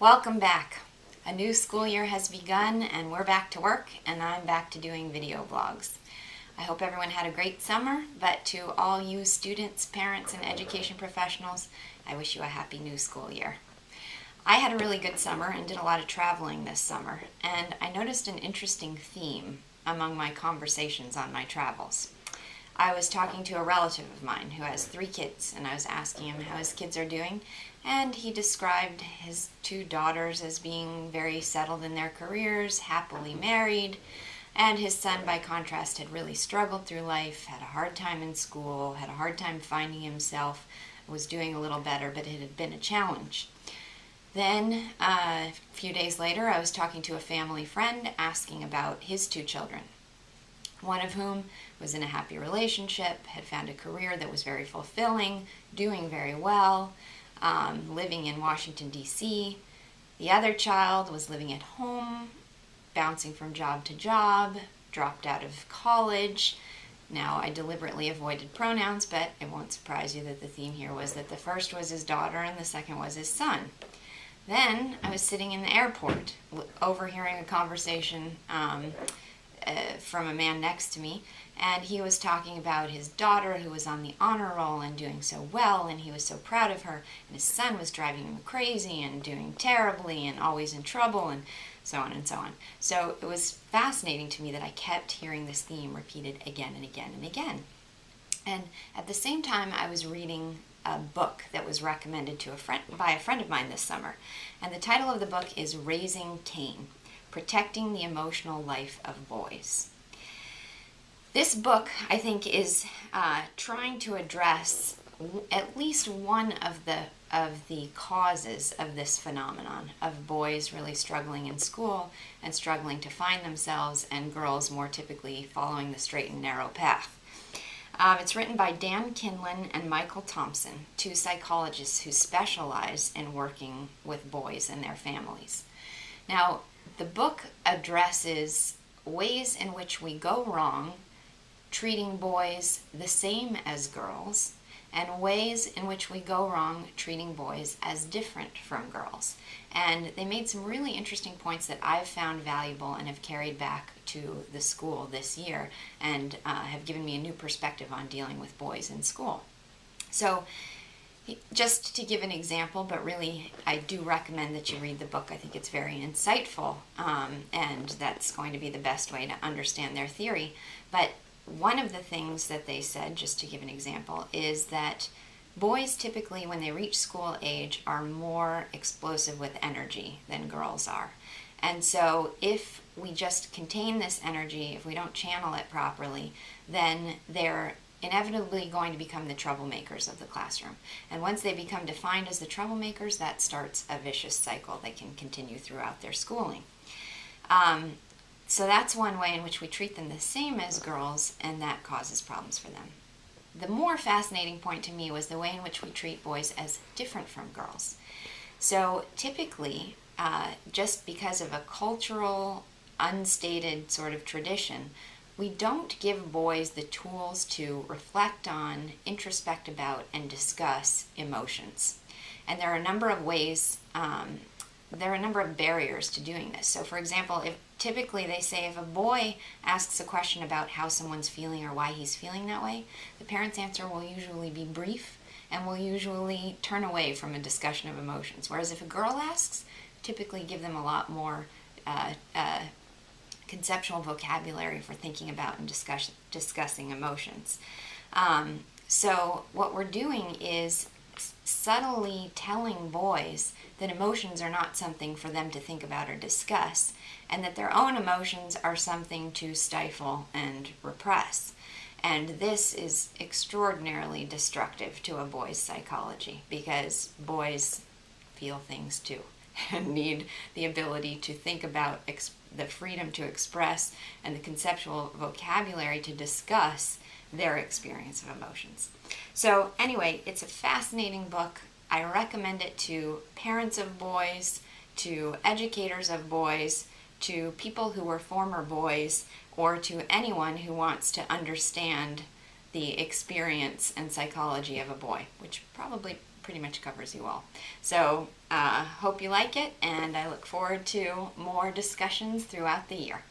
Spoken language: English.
Welcome back. A new school year has begun and we're back to work, and I'm back to doing video blogs. I hope everyone had a great summer, but to all you students, parents, and education professionals, I wish you a happy new school year. I had a really good summer and did a lot of traveling this summer, and I noticed an interesting theme among my conversations on my travels. I was talking to a relative of mine who has 3 kids, and I was asking him how his kids are doing, and he described his 2 daughters as being very settled in their careers, happily married, and his son, by contrast, had really struggled through life, had a hard time in school, had a hard time finding himself, was doing a little better, but it had been a challenge. Then, a few days later, I was talking to a family friend asking about his 2 children, one of whom was in a happy relationship, had found a career that was very fulfilling, doing very well, living in Washington, D.C. The other child was living at home, bouncing from job to job, dropped out of college. Now, I deliberately avoided pronouns, but it won't surprise you that the theme here was that the first was his daughter and the second was his son. Then I was sitting in the airport, overhearing a conversation from a man next to me, and he was talking about his daughter who was on the honor roll and doing so well, and he was so proud of her, and his son was driving him crazy and doing terribly and always in trouble, and so on and so on. So it was fascinating to me that I kept hearing this theme repeated again and again and again. And at the same time, I was reading a book that was recommended to by a friend of mine this summer, and the title of the book is Raising Cain: Protecting the Emotional Life of Boys. This book, I think, is trying to address at least one of the causes of this phenomenon of boys really struggling in school and struggling to find themselves, and girls more typically following the straight and narrow path. It's written by Dan Kinlan and Michael Thompson, 2 psychologists who specialize in working with boys and their families. Now, the book addresses ways in which we go wrong treating boys the same as girls, and ways in which we go wrong treating boys as different from girls. And they made some really interesting points that I've found valuable and have carried back to the school this year, and have given me a new perspective on dealing with boys in school. So, just to give an example, but really I do recommend that you read the book. I think it's very insightful, and that's going to be the best way to understand their theory. But one of the things that they said, just to give an example, is that boys typically, when they reach school age, are more explosive with energy than girls are. And so if we just contain this energy, if we don't channel it properly, then they're inevitably going to become the troublemakers of the classroom. And once they become defined as the troublemakers, that starts a vicious cycle they can continue throughout their schooling. So that's one way in which we treat them the same as girls, and that causes problems for them. The more fascinating point to me was the way in which we treat boys as different from girls. So typically, just because of a cultural, unstated sort of tradition, we don't give boys the tools to reflect on, introspect about, and discuss emotions. And there are a number of ways, there are a number of barriers to doing this. So for example, typically they say if a boy asks a question about how someone's feeling or why he's feeling that way, the parent's answer will usually be brief and will usually turn away from a discussion of emotions. Whereas if a girl asks, typically give them a lot more conceptual vocabulary for thinking about and discussing emotions. So what we're doing is subtly telling boys that emotions are not something for them to think about or discuss, and that their own emotions are something to stifle and repress. And this is extraordinarily destructive to a boy's psychology, because boys feel things too and need the ability to think about, the freedom to express, and the conceptual vocabulary to discuss their experience of emotions. So anyway, it's a fascinating book. I recommend it to parents of boys, to educators of boys, to people who were former boys, or to anyone who wants to understand the experience and psychology of a boy, which probably pretty much covers you all. So hope you like it, and I look forward to more discussions throughout the year.